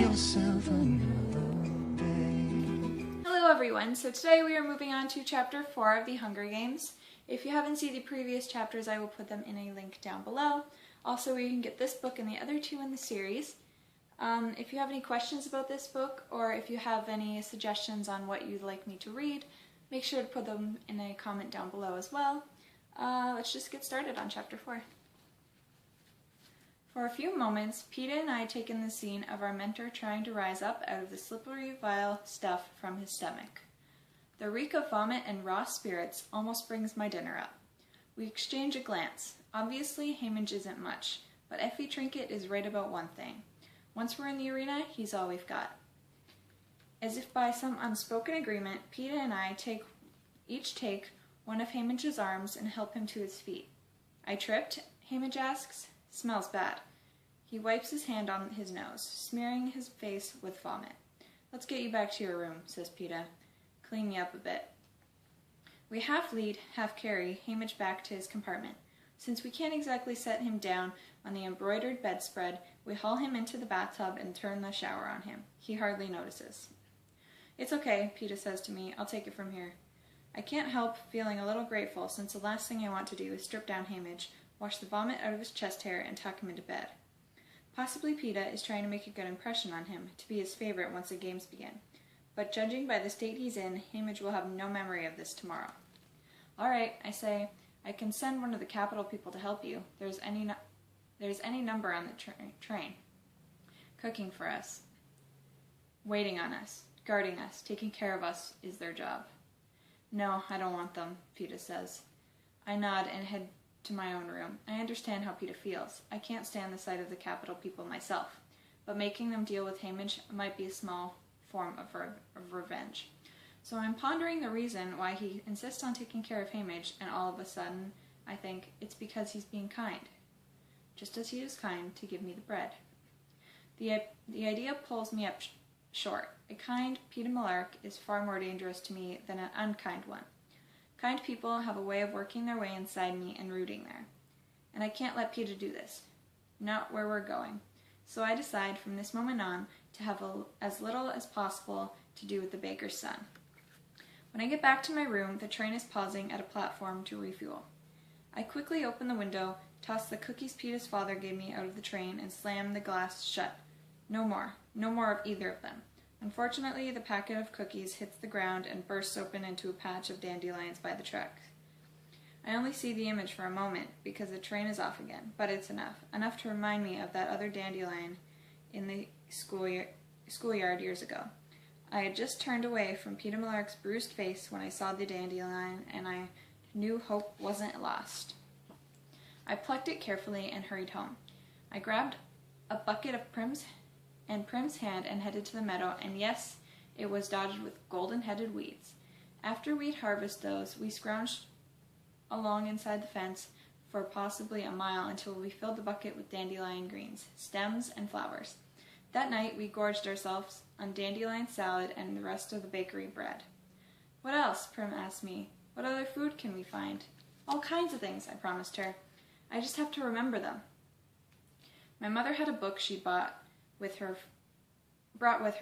yourself another day. Hello everyone, so today we are moving on to chapter 4 of the Hunger Games. If you haven't seen the previous chapters, I will put them in a link down below. Also, you can get this book and the other two in the series. If you have any questions about this book, or if you have any suggestions on what you'd like me to read, make sure to put them in a comment down below as well. Let's just get started on chapter 4. For a few moments, Peeta and I take in the scene of our mentor trying to rise up out of the slippery, vile stuff from his stomach. The reek of vomit and raw spirits almost brings my dinner up. We exchange a glance. Obviously, Haymitch isn't much, but Effie Trinket is right about one thing. Once we're in the arena, he's all we've got. As if by some unspoken agreement, Peeta and I each take one of Haymitch's arms and help him to his feet. I tripped, Haymitch asks. Smells bad. He wipes his hand on his nose, smearing his face with vomit. Let's get you back to your room, says Peeta. Clean me up a bit. We half lead, half carry Haymitch back to his compartment. Since we can't exactly set him down on the embroidered bedspread, we haul him into the bathtub and turn the shower on him. He hardly notices. It's okay, Peeta says to me. I'll take it from here. I can't help feeling a little grateful, since the last thing I want to do is strip down Haymitch, wash the vomit out of his chest hair, and tuck him into bed. Possibly Peeta is trying to make a good impression on him, to be his favorite once the games begin. But judging by the state he's in, Haymitch will have no memory of this tomorrow. All right, I say. I can send one of the Capitol people to help you. There's any number on the train. Cooking for us. Waiting on us. Guarding us. Taking care of us is their job. No, I don't want them, Peeta says. I nod and head to my own room. I understand how Peeta feels. I can't stand the sight of the Capitol people myself, but making them deal with Haymitch might be a small form of revenge. So I'm pondering the reason why he insists on taking care of Haymitch, and all of a sudden, I think it's because he's being kind. Just as he is kind to give me the bread. The idea pulls me up short. A kind Peeta Malark is far more dangerous to me than an unkind one. Kind people have a way of working their way inside me and rooting there. And I can't let Peeta do this. Not where we're going. So I decide from this moment on to have as little as possible to do with the baker's son. When I get back to my room, the train is pausing at a platform to refuel. I quickly open the window, toss the cookies Peeta's father gave me out of the train, and slam the glass shut. No more. No more of either of them. Unfortunately, the packet of cookies hits the ground and bursts open into a patch of dandelions by the tracks. I only see the image for a moment, because the train is off again, but it's enough. Enough to remind me of that other dandelion in the schoolyard years ago. I had just turned away from Peeta Malark's bruised face when I saw the dandelion, and I knew hope wasn't lost. I plucked it carefully and hurried home. I grabbed a bucket of Prim's hand and headed to the meadow, and yes, it was dotted with golden-headed weeds. After we'd harvested those, we scrounged along inside the fence for possibly a mile until we filled the bucket with dandelion greens, stems, and flowers. That night, we gorged ourselves on dandelion salad and the rest of the bakery bread. What else? Prim asked me. What other food can we find? All kinds of things, I promised her. I just have to remember them. My mother had a book she brought with her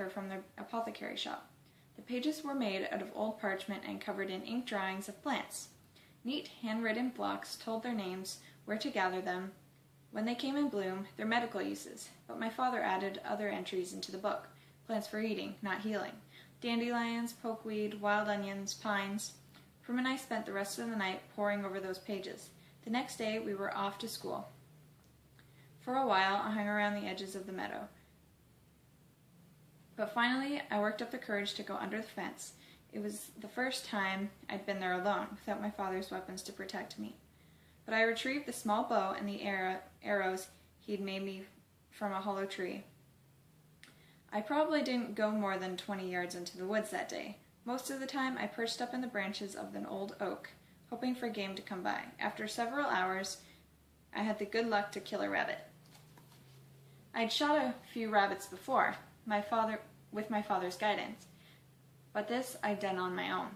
from the apothecary shop. The pages were made out of old parchment and covered in ink drawings of plants. Neat handwritten blocks told their names, where to gather them, when they came in bloom, their medical uses, but my father added other entries into the book. Plants for eating, not healing. Dandelions, pokeweed, wild onions, pines. Prim and I spent the rest of the night poring over those pages. The next day, we were off to school. For a while, I hung around the edges of the meadow. But finally, I worked up the courage to go under the fence. It was the first time I'd been there alone, without my father's weapons to protect me. But I retrieved the small bow and the arrows he'd made me from a hollow tree. I probably didn't go more than 20 yards into the woods that day. Most of the time, I perched up in the branches of an old oak, hoping for game to come by. After several hours, I had the good luck to kill a rabbit. I'd shot a few rabbits before, with my father's guidance, but this I'd done on my own.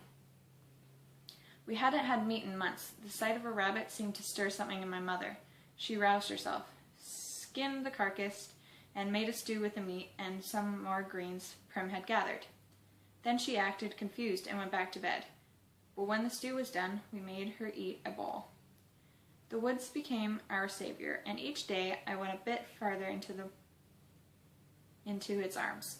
We hadn't had meat in months. The sight of a rabbit seemed to stir something in my mother. She roused herself, skinned the carcass, and made a stew with the meat and some more greens Prim had gathered. Then she acted confused and went back to bed. But when the stew was done, we made her eat a bowl. The woods became our savior, and each day I went a bit farther into its arms.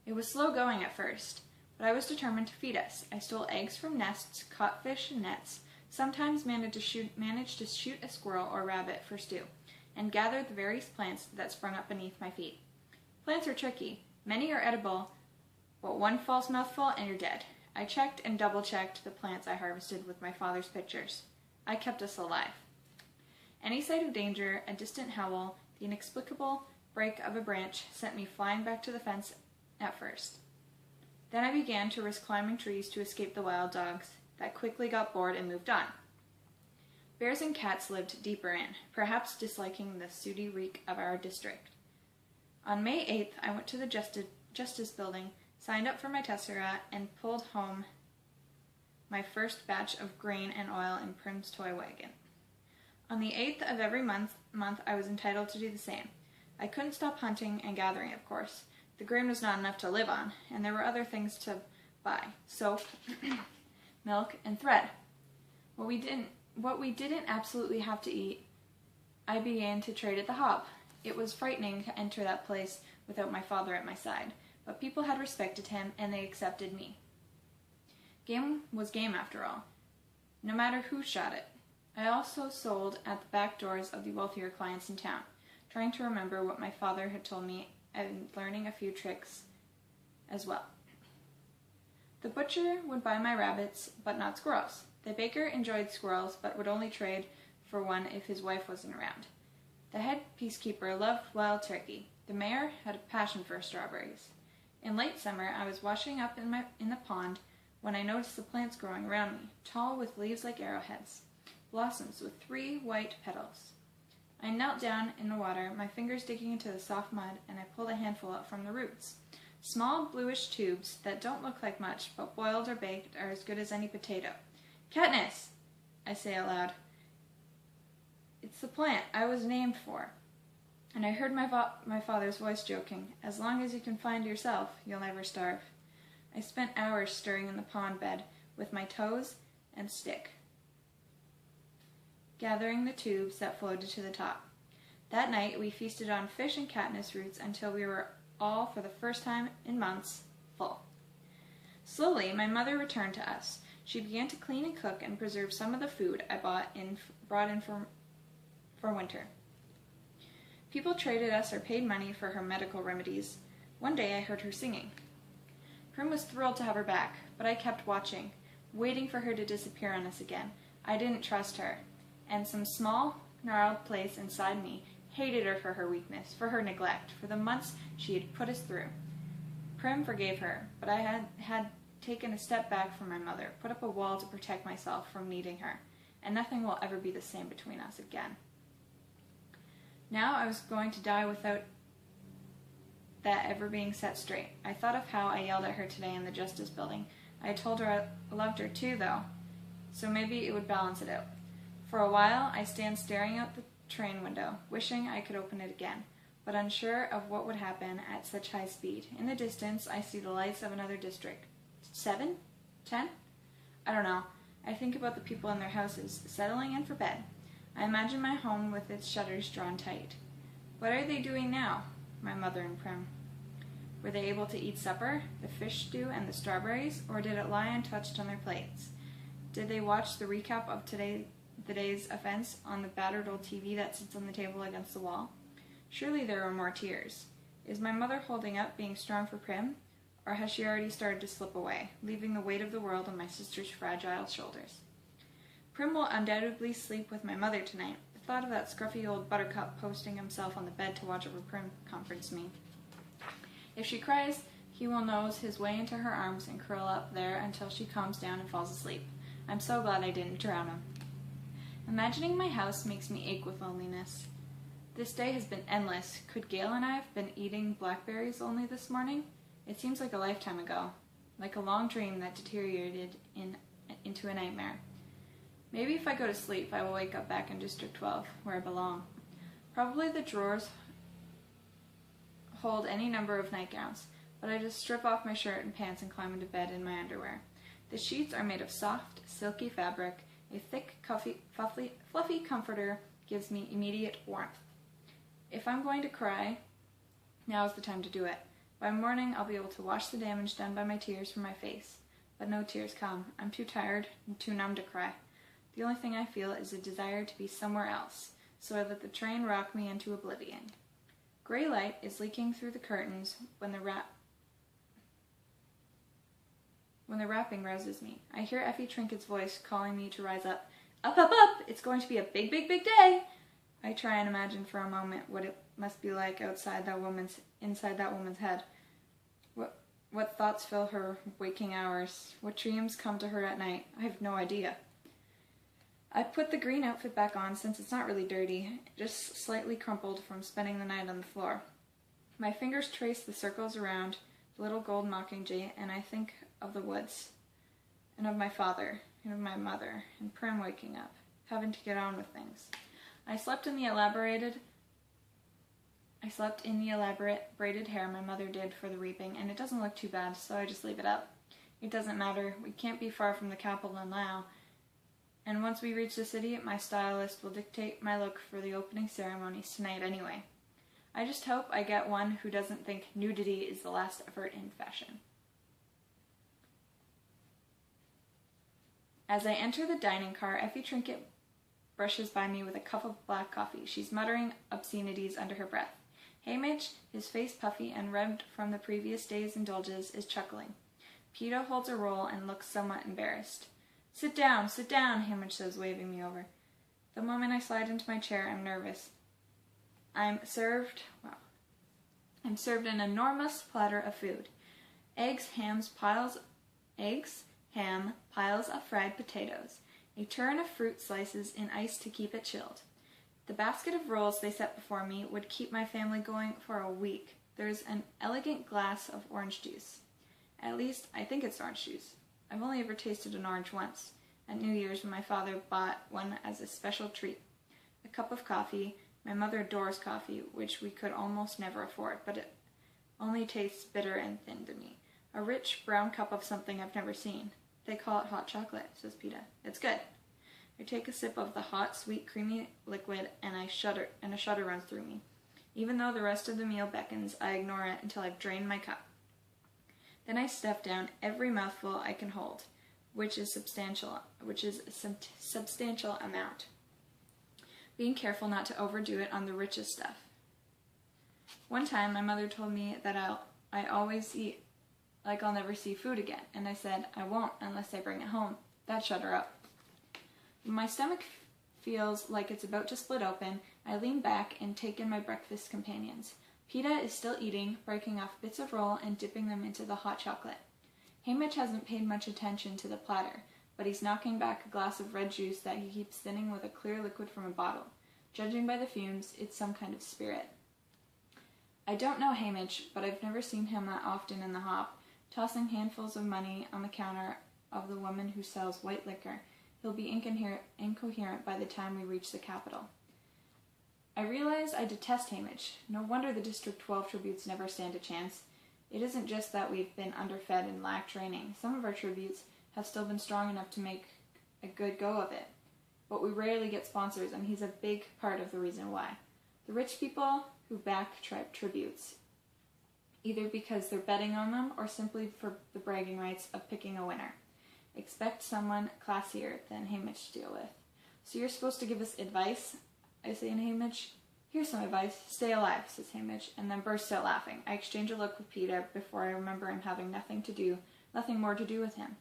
It was slow going at first, but I was determined to feed us. I stole eggs from nests, caught fish in nets, sometimes managed to shoot a squirrel or rabbit for stew, and gathered the various plants that sprung up beneath my feet. Plants are tricky. Many are edible, but one false mouthful and you're dead. I checked and double-checked the plants I harvested with my father's pictures. I kept us alive. Any sight of danger, a distant howl, the inexplicable break of a branch sent me flying back to the fence at first. Then I began to risk climbing trees to escape the wild dogs that quickly got bored and moved on. Bears and cats lived deeper in, perhaps disliking the sooty reek of our district. On May 8th, I went to the Justice Building, signed up for my tessera, and pulled home my first batch of grain and oil in Prim's toy wagon. On the 8th of every month I was entitled to do the same. I couldn't stop hunting and gathering, of course. The grain was not enough to live on, and there were other things to buy: soap, milk, and thread. What we didn't absolutely have to eat, I began to trade at the Hob. It was frightening to enter that place without my father at my side, but people had respected him, and they accepted me. Game was game, after all, no matter who shot it. I also sold at the back doors of the wealthier clients in town, trying to remember what my father had told me and learning a few tricks as well. The butcher would buy my rabbits, but not squirrels. The baker enjoyed squirrels, but would only trade for one if his wife wasn't around. The head peacekeeper loved wild turkey. The mayor had a passion for strawberries. In late summer, I was washing up in the pond when I noticed the plants growing around me, tall with leaves like arrowheads, blossoms with 3 white petals. I knelt down in the water, my fingers digging into the soft mud, and I pulled a handful out from the roots. Small bluish tubes that don't look like much, but boiled or baked are as good as any potato. Katniss! I say aloud. It's the plant I was named for. And I heard my father's voice joking, as long as you can find yourself, you'll never starve. I spent hours stirring in the pond bed with my toes and stick, gathering the tubes that floated to the top. That night, we feasted on fish and Katniss roots until we were all, for the first time in months, full. Slowly, my mother returned to us. She began to clean and cook and preserve some of the food I brought in for winter. People traded us or paid money for her medical remedies. One day I heard her singing. Prim was thrilled to have her back, but I kept watching, waiting for her to disappear on us again. I didn't trust her, and some small, gnarled place inside me hated her for her weakness, for her neglect, for the months she had put us through. Prim forgave her, but I had taken a step back from my mother, put up a wall to protect myself from needing her, and nothing will ever be the same between us again. Now I was going to die without that ever being set straight. I thought of how I yelled at her today in the Justice Building. I told her I loved her too, though, so maybe it would balance it out. For a while, I stand staring out the train window, wishing I could open it again, but unsure of what would happen at such high speed. In the distance, I see the lights of another district. 7? 10? I don't know. I think about the people in their houses, settling in for bed. I imagine my home with its shutters drawn tight. What are they doing now, my mother and Prim? Were they able to eat supper, the fish stew and the strawberries, or did it lie untouched on their plates? Did they watch the recap of the day's events on the battered old TV that sits on the table against the wall? Surely there were more tears. Is my mother holding up, being strong for Prim, or has she already started to slip away, leaving the weight of the world on my sister's fragile shoulders? Prim will undoubtedly sleep with my mother tonight. The thought of that scruffy old buttercup posting himself on the bed to watch over Prim comforts me. If she cries, he will nose his way into her arms and curl up there until she calms down and falls asleep. I'm so glad I didn't drown him. Imagining my house makes me ache with loneliness. This day has been endless. Could Gail and I have been eating blackberries only this morning? It seems like a lifetime ago, like a long dream that deteriorated into a nightmare. Maybe if I go to sleep, I will wake up back in District 12, where I belong. Probably the drawers hold any number of nightgowns, but I just strip off my shirt and pants and climb into bed in my underwear. The sheets are made of soft, silky fabric. A thick, fluffy comforter gives me immediate warmth. If I'm going to cry, now is the time to do it. By morning, I'll be able to wash the damage done by my tears from my face. But no tears come. I'm too tired and too numb to cry. The only thing I feel is a desire to be somewhere else, so I let the train rock me into oblivion. Gray light is leaking through the curtains when the rapping rouses me. I hear Effie Trinket's voice calling me to rise up. Up, up, up! It's going to be a big, big, big day! I try and imagine for a moment what it must be like inside that woman's head. What thoughts fill her waking hours? What dreams come to her at night? I have no idea. I put the green outfit back on since it's not really dirty, just slightly crumpled from spending the night on the floor. My fingers trace the circles around the little gold mockingjay, and I think of the woods, and of my father, and of my mother, and Prim waking up, having to get on with things. I slept in the elaborate braided hair my mother did for the reaping, and it doesn't look too bad, so I just leave it up. It doesn't matter. We can't be far from the capital now, and once we reach the city, my stylist will dictate my look for the opening ceremonies tonight anyway. I just hope I get one who doesn't think nudity is the last effort in fashion. As I enter the dining car, Effie Trinket brushes by me with a cup of black coffee. She's muttering obscenities under her breath. Hamish, his face puffy and red from the previous day's indulges, is chuckling. Peter holds a roll and looks somewhat embarrassed. Sit down, Hamish says, waving me over. The moment I slide into my chair, I'm nervous. I'm served an enormous platter of food. Eggs, ham, piles of fried potatoes, a turn of fruit slices in ice to keep it chilled. The basket of rolls they set before me would keep my family going for a week. There's an elegant glass of orange juice. At least, I think it's orange juice. I've only ever tasted an orange once, at New Year's when my father bought one as a special treat. A cup of coffee. My mother adores coffee, which we could almost never afford, but it only tastes bitter and thin to me. A rich brown cup of something I've never seen. They call it hot chocolate, says Peta. It's good. I take a sip of the hot, sweet, creamy liquid, and a shudder runs through me. Even though the rest of the meal beckons, I ignore it until I've drained my cup. Then I stuff down every mouthful I can hold, which is a substantial amount, being careful not to overdo it on the richest stuff. One time, my mother told me that I always eat like I'll never see food again, and I said I won't unless I bring it home. That shut her up. When my stomach feels like it's about to split open, I lean back and take in my breakfast companions. Peta is still eating, breaking off bits of roll and dipping them into the hot chocolate. Hamish hasn't paid much attention to the platter, but he's knocking back a glass of red juice that he keeps thinning with a clear liquid from a bottle. Judging by the fumes, it's some kind of spirit. I don't know Hamish, but I've never seen him that often in the hop, tossing handfuls of money on the counter of the woman who sells white liquor. He'll be incoherent by the time we reach the capital. I realize I detest Hamish. No wonder the District 12 tributes never stand a chance. It isn't just that we've been underfed and lack training. Some of our tributes have still been strong enough to make a good go of it. But we rarely get sponsors, and he's a big part of the reason why. The rich people who back tributes, either because they're betting on them or simply for the bragging rights of picking a winner. Expect someone classier than Hamish to deal with. So you're supposed to give us advice? I say in Hamish. Here's some advice. Stay alive, says Hamish, and then bursts out laughing. I exchange a look with Peter before I remember him having nothing more to do with him.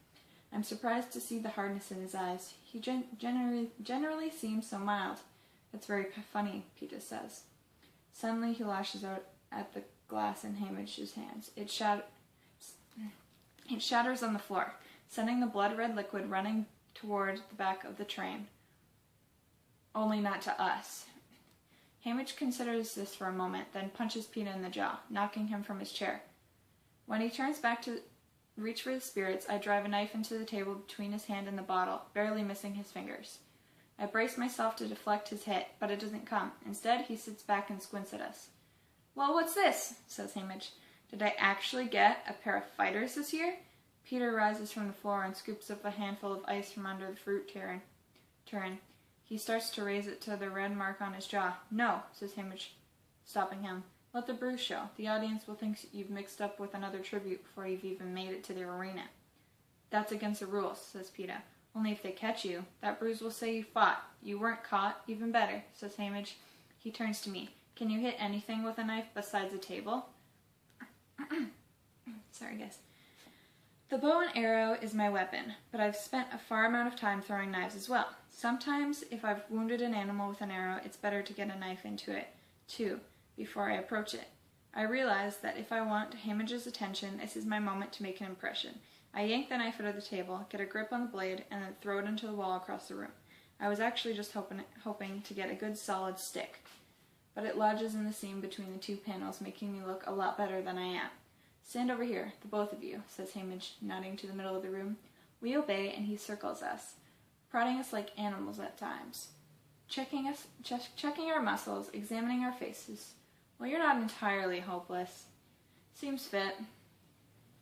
I'm surprised to see the hardness in his eyes. He generally seems so mild. It's very funny, Peter says. Suddenly he lashes out at the glass in Hamish's hands. It shatters on the floor, sending the blood-red liquid running toward the back of the train. Only not to us. Hamish considers this for a moment, then punches Peter in the jaw, knocking him from his chair. When he turns back to reach for the spirits, I drive a knife into the table between his hand and the bottle, barely missing his fingers. I brace myself to deflect his hit, but it doesn't come. Instead, he sits back and squints at us. Well, what's this? Says Hamish. Did I actually get a pair of fighters this year? Peter rises from the floor and scoops up a handful of ice from under the fruit tureen. He starts to raise it to the red mark on his jaw. No, says Hamish, stopping him. Let the bruise show. The audience will think you've mixed up with another tribute before you've even made it to the arena. That's against the rules, says Peter. Only if they catch you. That bruise will say you fought. You weren't caught. Even better, says Hamish. He turns to me. Can you hit anything with a knife besides a table? Sorry, guys. The bow and arrow is my weapon, but I've spent a far amount of time throwing knives as well. Sometimes, if I've wounded an animal with an arrow, it's better to get a knife into it, too, before I approach it. I realize that if I want Hamish's attention, this is my moment to make an impression. I yank the knife out of the table, get a grip on the blade, and then throw it into the wall across the room. I was actually just hoping to get a good solid stick, but it lodges in the seam between the two panels, making me look a lot better than I am. Stand over here, the both of you, says Hamish, nodding to the middle of the room. We obey, and he circles us, prodding us like animals at times, checking our muscles, examining our faces. Well, you're not entirely hopeless. Seems fit.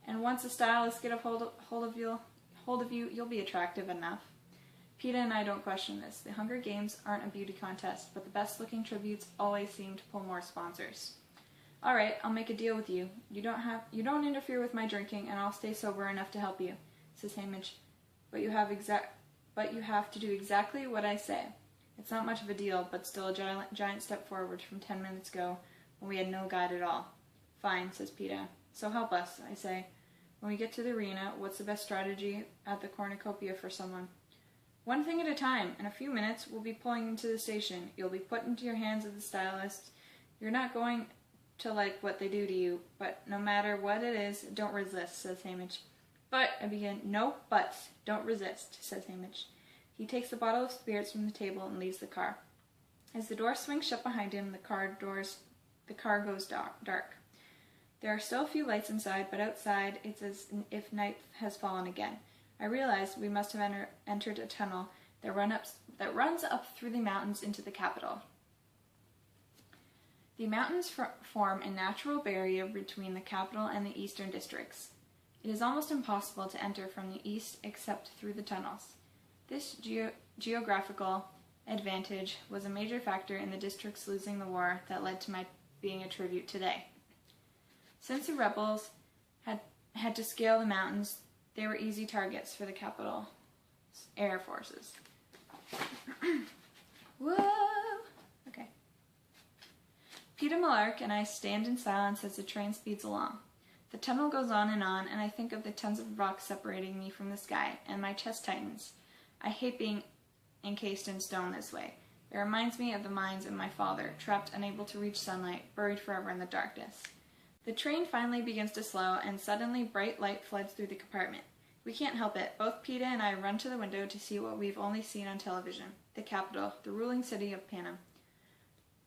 And once the stylists get a hold of you, you'll be attractive enough. Peeta and I don't question this. The Hunger Games aren't a beauty contest, but the best-looking tributes always seem to pull more sponsors. All right, I'll make a deal with you. You don't interfere with my drinking, and I'll stay sober enough to help you, says Hamish. But you have to do exactly what I say. It's not much of a deal, but still a giant step forward from 10 minutes ago when we had no guide at all. Fine, says Peeta. So help us, I say. When we get to the arena, what's the best strategy at the cornucopia for someone? One thing at a time. In a few minutes, we'll be pulling into the station. You'll be put into your hands of the stylist. You're not going to like what they do to you, but no matter what it is, don't resist, says Hamish. But, I begin. No buts. Don't resist, says Hamish. He takes the bottle of spirits from the table and leaves the car. As the door swings shut behind him, the car goes dark. There are still a few lights inside, but outside it's as if night has fallen again. I realize we must have entered a tunnel that runs up through the mountains into the capital. The mountains form a natural barrier between the capital and the eastern districts. It is almost impossible to enter from the east except through the tunnels. This geographical advantage was a major factor in the districts losing the war that led to my being a tribute today. Since the rebels had to scale the mountains, they were easy targets for the capital's air forces. Whoa! Okay. Peeta Malark and I stand in silence as the train speeds along. The tunnel goes on, and I think of the tons of rocks separating me from the sky, and my chest tightens. I hate being encased in stone this way. It reminds me of the mines of my father, trapped unable to reach sunlight, buried forever in the darkness. The train finally begins to slow, and suddenly bright light floods through the compartment. We can't help it. Both Peeta and I run to the window to see what we've only seen on television. The capital, the ruling city of Panem.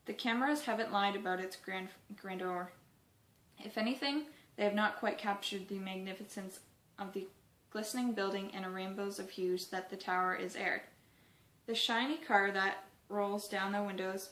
The cameras haven't lied about its grandeur. If anything, they have not quite captured the magnificence of the glistening building and rainbows of hues that the tower is aired. The shiny car that rolls down the windows.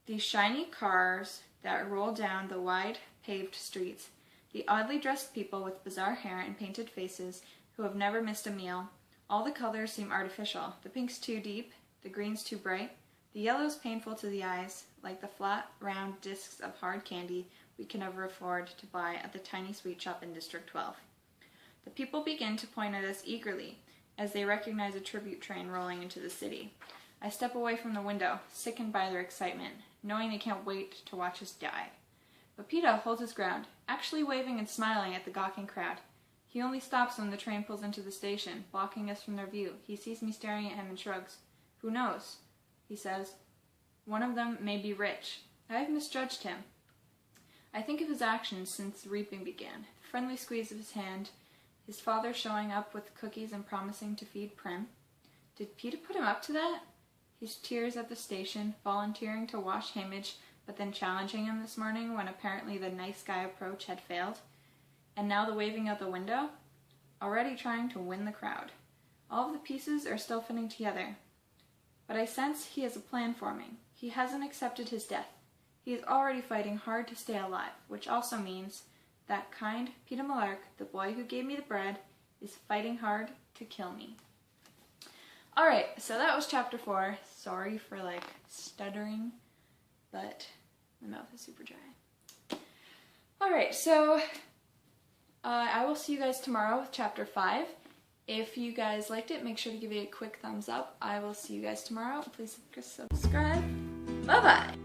The shiny cars that roll down the wide paved streets. The oddly dressed people with bizarre hair and painted faces who have never missed a meal. All the colors seem artificial. The pinks too deep, the greens too bright, the yellows painful to the eyes, like the flat, round discs of hard candy we can never afford to buy at the tiny sweet shop in District 12. The people begin to point at us eagerly as they recognize a tribute train rolling into the city. I step away from the window, sickened by their excitement, knowing they can't wait to watch us die. But Peeta holds his ground, actually waving and smiling at the gawking crowd. He only stops when the train pulls into the station, blocking us from their view. He sees me staring at him and shrugs. Who knows? He says. One of them may be rich. I have misjudged him. I think of his actions since the reaping began. The friendly squeeze of his hand, his father showing up with cookies and promising to feed Prim. Did Peeta put him up to that? His tears at the station, volunteering to wash Hamish, but then challenging him this morning when apparently the nice guy approach had failed. And now the waving out the window? Already trying to win the crowd. All of the pieces are still fitting together. But I sense he has a plan for me. He hasn't accepted his death. He is already fighting hard to stay alive, which also means that kind Peter Malark, the boy who gave me the bread, is fighting hard to kill me. Alright, so that was chapter 4. Sorry for stuttering, but my mouth is super dry. Alright, so I will see you guys tomorrow with chapter 5. If you guys liked it, make sure to give it a quick thumbs up. I will see you guys tomorrow. Please subscribe. Bye-bye!